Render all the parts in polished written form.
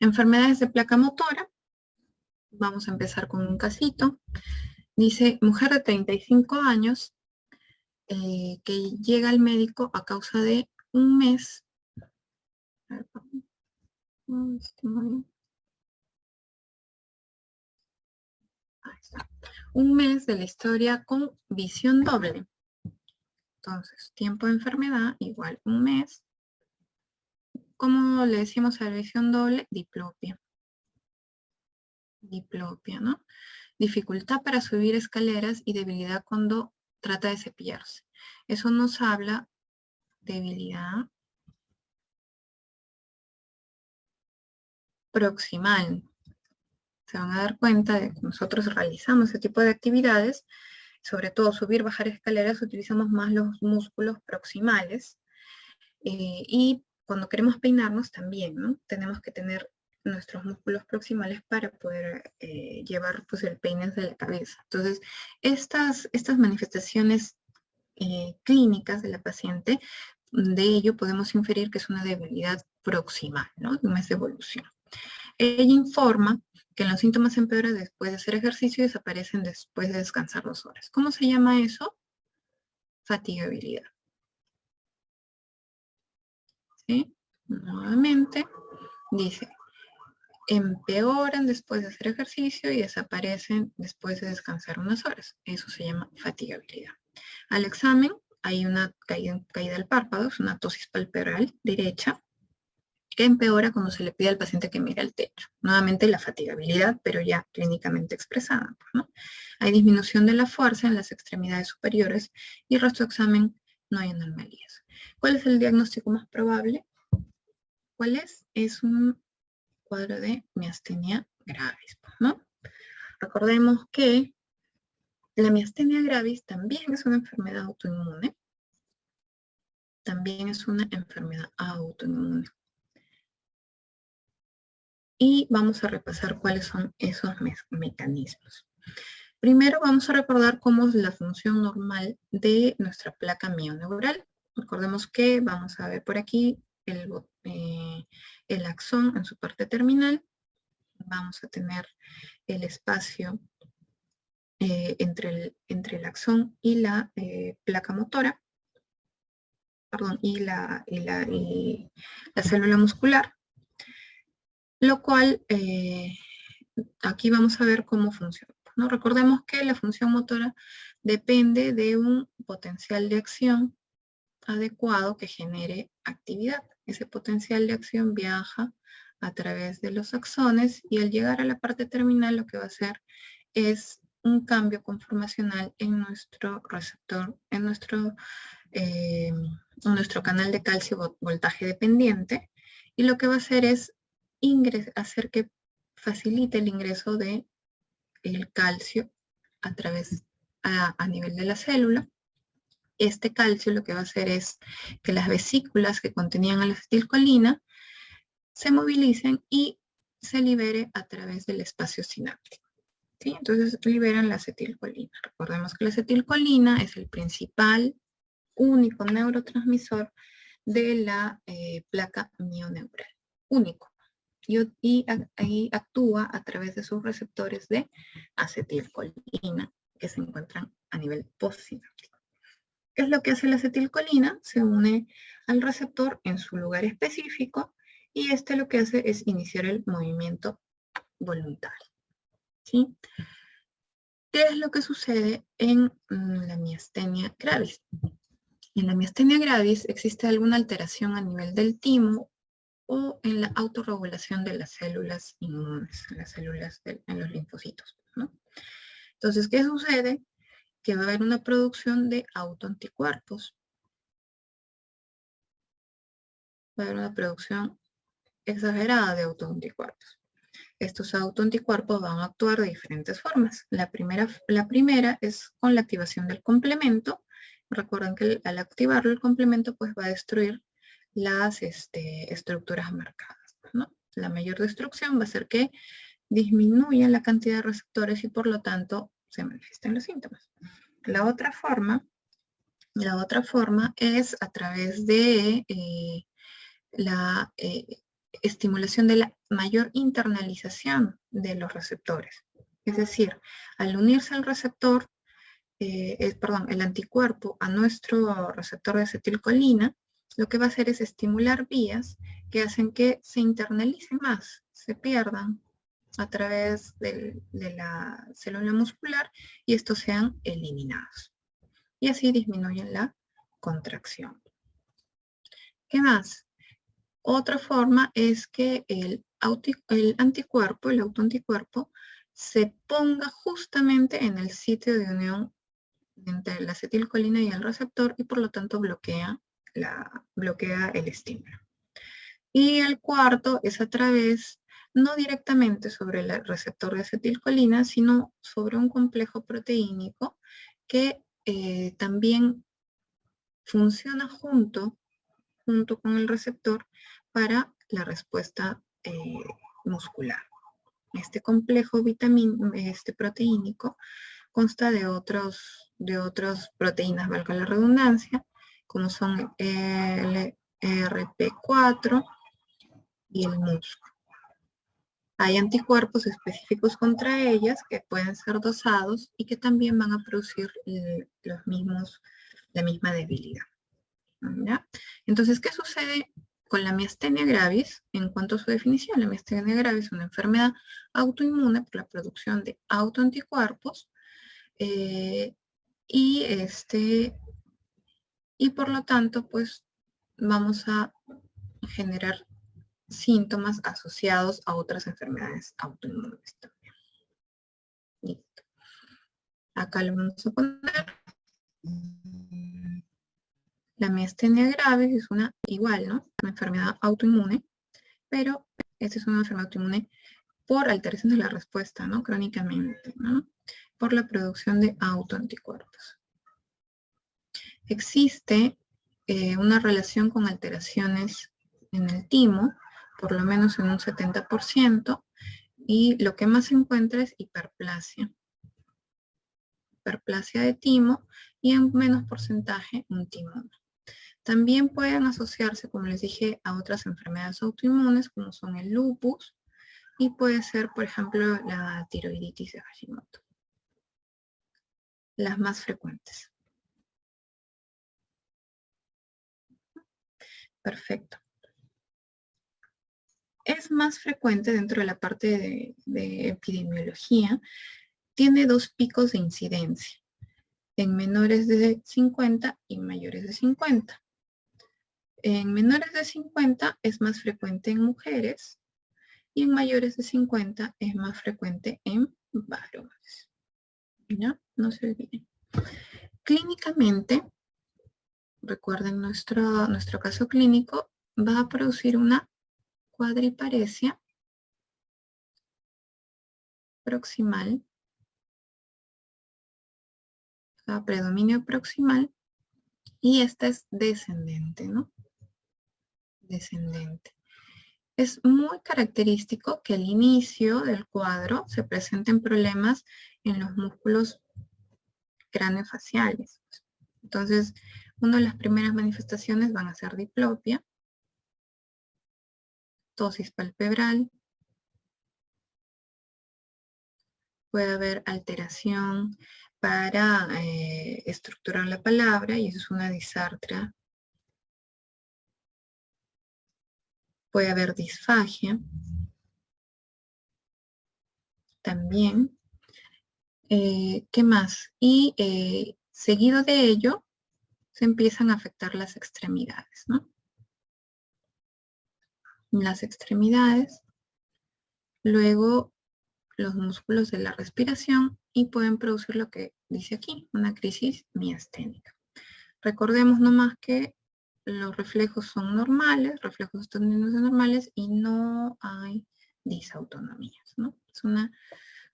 Enfermedades de placa motora. Vamos a empezar con un casito. Dice, mujer de 35 años que llega al médico a causa de un mes. Ahí está. Un mes de la historia con visión doble. Entonces, tiempo de enfermedad igual un mes. ¿Cómo le decimos a la visión doble? Diplopia. Diplopia, ¿no? Dificultad para subir escaleras y debilidad cuando trata de cepillarse. Eso nos habla de debilidad proximal. Se van a dar cuenta de que nosotros realizamos ese tipo de actividades, sobre todo subir, bajar escaleras, utilizamos más los músculos proximales. Y cuando queremos peinarnos también, ¿no? Tenemos que tener nuestros músculos proximales para poder llevar pues, el peine hacia la cabeza. Entonces, estas manifestaciones clínicas de la paciente, de ello podemos inferir que es una debilidad proximal, ¿no? De un mes de evolución. Ella informa que los síntomas empeoran después de hacer ejercicio y desaparecen después de descansar 2 horas. ¿Cómo se llama eso? Fatigabilidad. ¿Sí? Nuevamente, dice, empeoran después de hacer ejercicio y desaparecen después de descansar unas horas. Eso se llama fatigabilidad. Al examen hay una caída del párpado, es una ptosis palpebral derecha, que empeora cuando se le pide al paciente que mire al techo. Nuevamente la fatigabilidad, pero ya clínicamente expresada, ¿no? Hay disminución de la fuerza en las extremidades superiores y el resto de examen no hay anomalías. ¿Cuál es el diagnóstico más probable? ¿Cuál es? Es un cuadro de miastenia gravis, ¿no? Recordemos que la miastenia gravis también es una enfermedad autoinmune. También es una enfermedad autoinmune. Y vamos a repasar cuáles son esos mecanismos. Primero vamos a recordar cómo es la función normal de nuestra placa mioneural. Recordemos que vamos a ver por aquí el axón en su parte terminal. Vamos a tener el espacio entre el axón y la placa motora, perdón, y la célula muscular, lo cual aquí vamos a ver cómo funciona, ¿no? Recordemos que la función motora depende de un potencial de acción adecuado que genere actividad. Ese potencial de acción viaja a través de los axones y al llegar a la parte terminal lo que va a hacer es un cambio conformacional en nuestro receptor, en nuestro canal de calcio voltaje dependiente, y lo que va a hacer es hacer que facilite el ingreso de el calcio a través a nivel de la célula. Este calcio lo que va a hacer es que las vesículas que contenían la acetilcolina se movilicen y se libere a través del espacio sináptico. ¿Sí? Entonces liberan la acetilcolina. Recordemos que la acetilcolina es el principal, único neurotransmisor de la placa mioneural. Único. Y ahí actúa a través de sus receptores de acetilcolina que se encuentran a nivel postsináptico. ¿Qué es lo que hace la acetilcolina? Se une al receptor en su lugar específico y lo que hace es iniciar el movimiento voluntario. ¿Sí? ¿Qué es lo que sucede en la miastenia gravis? En la miastenia gravis existe alguna alteración a nivel del timo o en la autorregulación de las células inmunes, en los linfocitos, ¿no? Entonces, ¿qué sucede? Que va a haber una producción de autoanticuerpos. Va a haber una producción exagerada de autoanticuerpos. Estos autoanticuerpos van a actuar de diferentes formas. La primera es con la activación del complemento. Recuerden que al activarlo el complemento pues va a destruir las estructuras marcadas, ¿no? La mayor destrucción va a ser que disminuya la cantidad de receptores y por lo tanto se manifiesten los síntomas. La otra forma es a través de estimulación de la mayor internalización de los receptores. Es decir, al unirse al receptor, el anticuerpo a nuestro receptor de acetilcolina, lo que va a hacer es estimular vías que hacen que se internalicen más, se pierdan a través de la célula muscular y estos sean eliminados. Y así disminuyen la contracción. ¿Qué más? Otra forma es que el autoanticuerpo se ponga justamente en el sitio de unión entre la acetilcolina y el receptor y por lo tanto bloquea el estímulo. Y el cuarto es a través, no directamente sobre el receptor de acetilcolina, sino sobre un complejo proteínico que también funciona junto con el receptor para la respuesta muscular. Este complejo proteínico consta de otras proteínas, valga la redundancia, como son el RP4 y el MUSC. Hay anticuerpos específicos contra ellas que pueden ser dosados y que también van a producir la misma debilidad. ¿Ya? Entonces, ¿qué sucede con la miastenia gravis? En cuanto a su definición, la miastenia gravis es una enfermedad autoinmune por la producción de autoanticuerpos y por lo tanto, pues vamos a generar síntomas asociados a otras enfermedades autoinmunes también. Listo. Acá lo vamos a poner. La miastenia gravis es una enfermedad autoinmune, pero esta es una enfermedad autoinmune por alteración de la respuesta, ¿no? Crónicamente, ¿no? Por la producción de autoanticuerpos. Existe una relación con alteraciones en el timo, por lo menos en un 70%, y lo que más se encuentra es hiperplasia de timo, y en menos porcentaje un timón. También pueden asociarse, como les dije, a otras enfermedades autoinmunes, como son el lupus, y puede ser, por ejemplo, la tiroiditis de Hashimoto. Las más frecuentes. Perfecto. Es más frecuente dentro de la parte de epidemiología. Tiene 2 picos de incidencia, en menores de 50 y mayores de 50. En menores de 50 es más frecuente en mujeres y en mayores de 50 es más frecuente en varones. ¿Ya? No se olviden. Clínicamente, recuerden nuestro caso clínico, va a producir una cuadriparesia proximal, predominio proximal, y esta es descendente, ¿no? Descendente. Es muy característico que al inicio del cuadro se presenten problemas en los músculos craneofaciales. Entonces, una de las primeras manifestaciones van a ser diplopia, ptosis palpebral, puede haber alteración para estructurar la palabra, y eso es una disartria. Puede haber disfagia también. ¿Qué más? Y seguido de ello, se empiezan a afectar las extremidades, ¿no? Las extremidades, luego los músculos de la respiración, y pueden producir lo que dice aquí, una crisis miasténica. Recordemos nomás que los reflejos son normales, reflejos estándicos normales, y no hay disautonomías, ¿no? Es una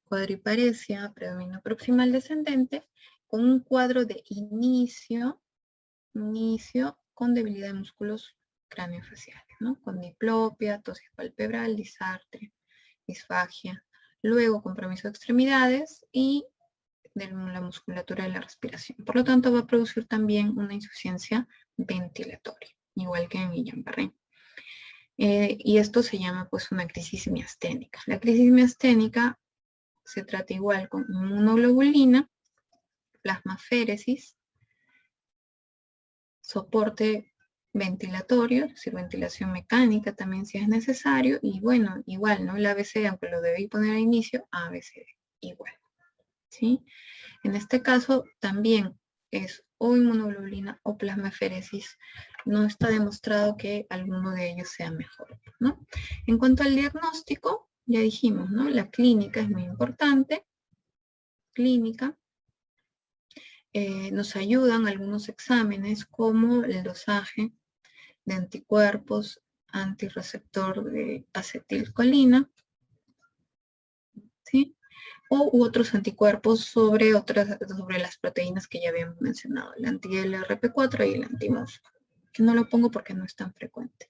cuadriparesia, predominio proximal descendente, con un cuadro de inicio con debilidad de músculos craneofaciales, ¿no? Con diplopia, ptosis palpebral, disartria, disfagia, luego compromiso de extremidades y de la musculatura de la respiración. Por lo tanto, va a producir también una insuficiencia ventilatoria, igual que en Guillain-Barré. Y esto se llama pues una crisis miasténica. La crisis miasténica se trata igual con inmunoglobulina, plasmaféresis, soporte ventilatorio, es decir, ventilación mecánica también si es necesario, y bueno, igual, ¿no? El ABC, aunque lo debí poner al inicio, ABC, igual, ¿sí? En este caso también es o inmunoglobulina o plasmaféresis. No está demostrado que alguno de ellos sea mejor, ¿no? En cuanto al diagnóstico, ya dijimos, ¿no? La clínica es muy importante. Clínica. Nos ayudan algunos exámenes como el dosaje de anticuerpos antirreceptor de acetilcolina, ¿sí? U otros anticuerpos sobre las proteínas que ya habíamos mencionado, el anti-LRP4 y el anti-MUS, que no lo pongo porque no es tan frecuente.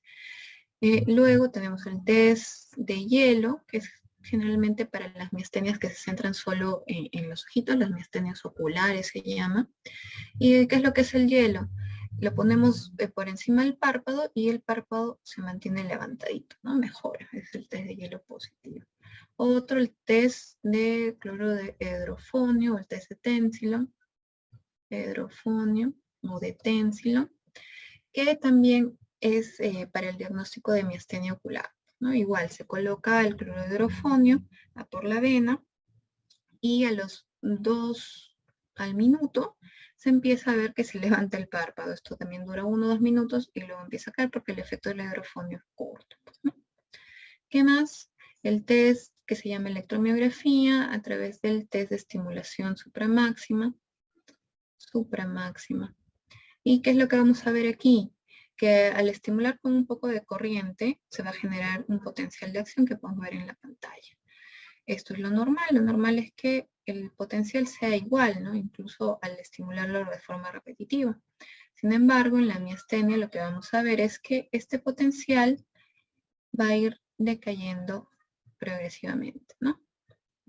Luego tenemos el test de hielo, que es generalmente para las miastenias que se centran solo en los ojitos, las miastenias oculares se llama. ¿Y qué es lo que es el hielo? Lo ponemos por encima del párpado y el párpado se mantiene levantadito, ¿no? Mejora, es el test de hielo positivo. Otro, el test de cloro de hidrofonio, o el test de Tensilon, o de Tensilon, que también es para el diagnóstico de miastenia ocular, ¿no? Igual, se coloca el cloro de hidrofonio por la vena y a los 2 al minuto se empieza a ver que se levanta el párpado. Esto también dura 1 o 2 minutos y luego empieza a caer porque el efecto del hidrofonio es corto, ¿no? ¿Qué más? El test que se llama electromiografía a través del test de estimulación supramáxima. ¿Y qué es lo que vamos a ver aquí? Que al estimular con un poco de corriente se va a generar un potencial de acción que podemos ver en la pantalla. Esto es lo normal es que el potencial sea igual, ¿no? Incluso al estimularlo de forma repetitiva. Sin embargo, en la miastenia lo que vamos a ver es que este potencial va a ir decayendo progresivamente, ¿no?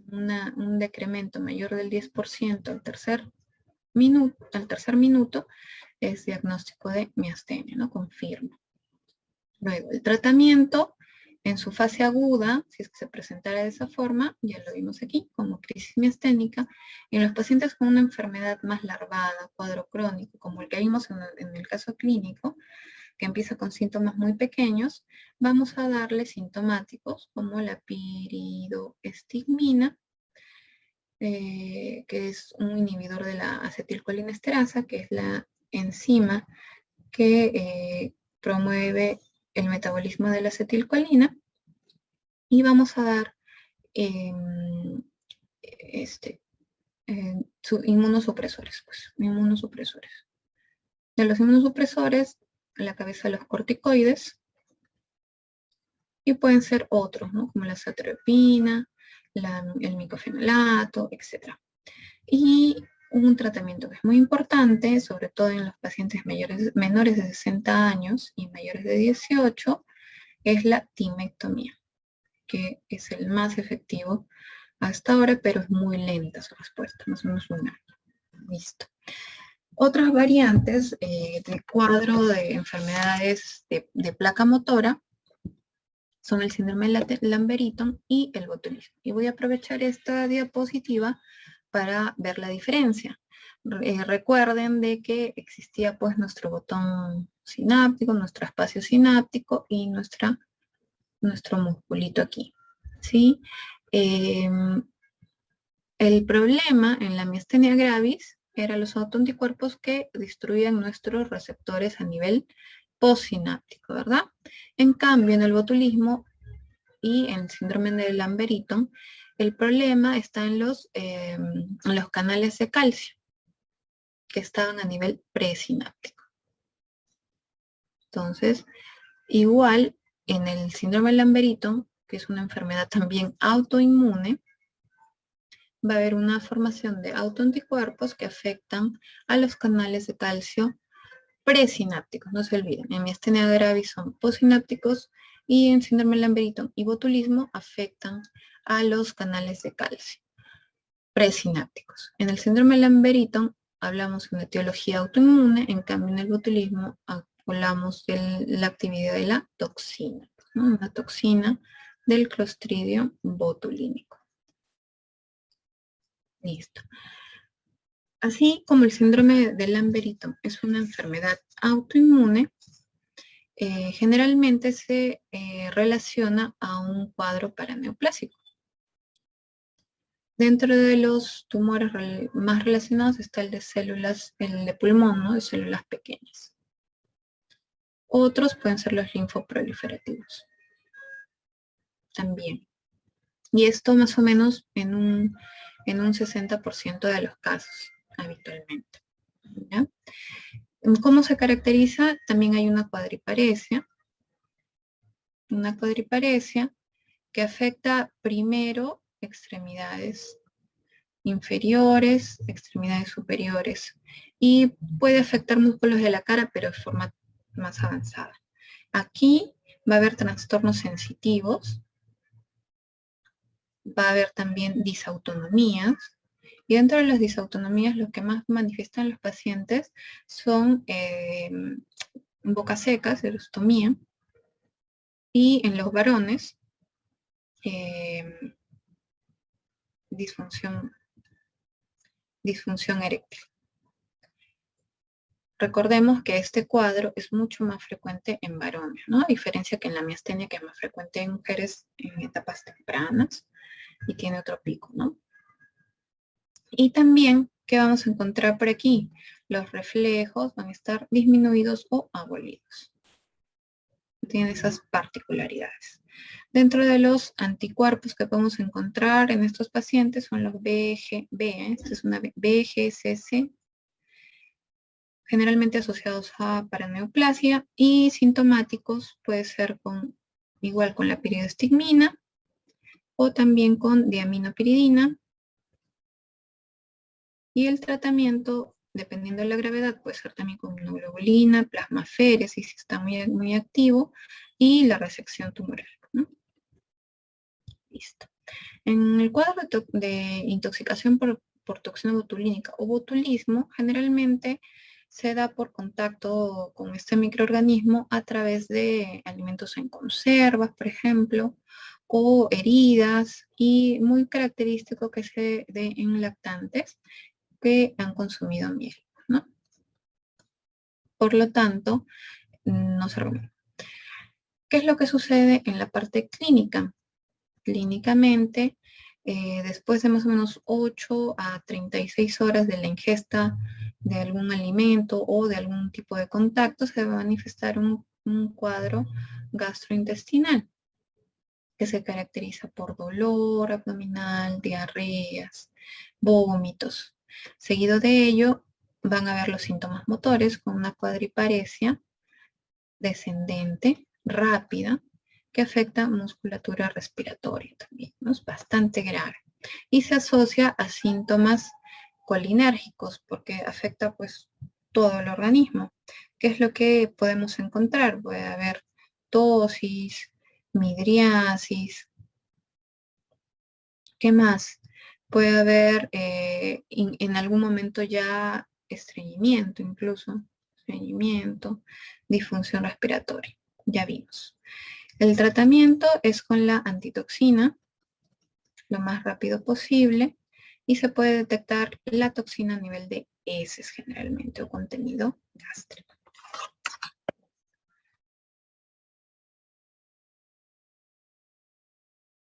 Un decremento mayor del 10% al tercer minuto es diagnóstico de miastenia, ¿no? Confirma. Luego, el tratamiento en su fase aguda, si es que se presentara de esa forma, ya lo vimos aquí, como crisis miasténica, en los pacientes con una enfermedad más larvada, cuadro crónico, como el que vimos en el caso clínico, que empieza con síntomas muy pequeños, vamos a darle sintomáticos como la piridoestigmina, que es un inhibidor de la acetilcolinesterasa, que es la enzima que promueve el metabolismo de la acetilcolina, y vamos a dar inmunosupresores, De los inmunosupresores, a la cabeza los corticoides, y pueden ser otros, ¿no? Como la cetropina, el micofenolato, etc. Y un tratamiento que es muy importante, sobre todo en los pacientes menores de 60 años y mayores de 18, es la timectomía, que es el más efectivo hasta ahora, pero es muy lenta su respuesta, más o menos un año. Listo. Otras variantes de cuadro de enfermedades de placa motora son el síndrome de Lamberton y el botulismo. Y voy a aprovechar esta diapositiva para ver la diferencia. Recuerden de que existía pues nuestro botón sináptico, nuestro espacio sináptico y nuestro musculito aquí, ¿sí? El problema en la miastenia gravis eran los autoanticuerpos que destruían nuestros receptores a nivel postsináptico, ¿verdad? En cambio, en el botulismo y en el síndrome de Lamberton, el problema está en los canales de calcio, que estaban a nivel presináptico. Entonces, igual en el síndrome de Lamberton, que es una enfermedad también autoinmune, va a haber una formación de autoanticuerpos que afectan a los canales de calcio presinápticos, no se olviden. En miastenia gravis son postsinápticos y en síndrome de Lamberton y botulismo afectan a los canales de calcio presinápticos. En el síndrome de Lamberton hablamos de una etiología autoinmune, en cambio en el botulismo hablamos de la actividad de la toxina. ¿no? Una toxina del Clostridium botulínico. Listo. Así como el síndrome de Lamberito es una enfermedad autoinmune, generalmente se relaciona a un cuadro paraneoplásico. Dentro de los tumores más relacionados está el de células, el de pulmón, ¿no? De células pequeñas. Otros pueden ser los linfoproliferativos. También. Y esto más o menos en un 60% de los casos, habitualmente. ¿Ya? ¿Cómo se caracteriza? También hay una cuadriparesia. Una cuadriparesia que afecta primero extremidades inferiores, extremidades superiores, y puede afectar músculos de la cara, pero de forma más avanzada. Aquí va a haber trastornos sensitivos, va a haber también disautonomías, y dentro de las disautonomías lo que más manifiestan los pacientes son boca seca, serostomía, y en los varones, disfunción eréctil. Recordemos que este cuadro es mucho más frecuente en varones, ¿no? A diferencia que en la miastenia, que es más frecuente en mujeres en etapas tempranas y tiene otro pico, ¿no? Y también, ¿qué vamos a encontrar por aquí? Los reflejos van a estar disminuidos o abolidos. Tienen esas particularidades. Dentro de los anticuerpos que podemos encontrar en estos pacientes son los esta es una BGCC, generalmente asociados a paraneoplasia, y sintomáticos puede ser igual con la piridostigmina o también con diaminopiridina. Y el tratamiento, dependiendo de la gravedad, puede ser también con inmunoglobulina, plasmaféresis, si está muy, muy activo, y la resección tumoral, ¿no? Listo. En el cuadro de intoxicación por toxina botulínica o botulismo, generalmente se da por contacto con este microorganismo a través de alimentos en conservas, por ejemplo, o heridas, y muy característico que se dé en lactantes que han consumido miel, ¿no? Por lo tanto, no se recomienda. ¿Qué es lo que sucede en la parte clínica? Clínicamente, después de más o menos 8 a 36 horas de la ingesta de algún alimento o de algún tipo de contacto, se va a manifestar un cuadro gastrointestinal que se caracteriza por dolor abdominal, diarreas, vómitos. Seguido de ello, van a ver los síntomas motores con una cuadriparesia descendente, rápida, que afecta musculatura respiratoria también, ¿no? Es bastante grave. Y se asocia a síntomas colinérgicos porque afecta pues todo el organismo. ¿Qué es lo que podemos encontrar? Puede haber tosis, midriasis. ¿Qué más? Puede haber en algún momento ya estreñimiento, incluso estreñimiento, disfunción respiratoria. Ya vimos. El tratamiento es con la antitoxina lo más rápido posible y se puede detectar la toxina a nivel de heces generalmente o contenido gástrico.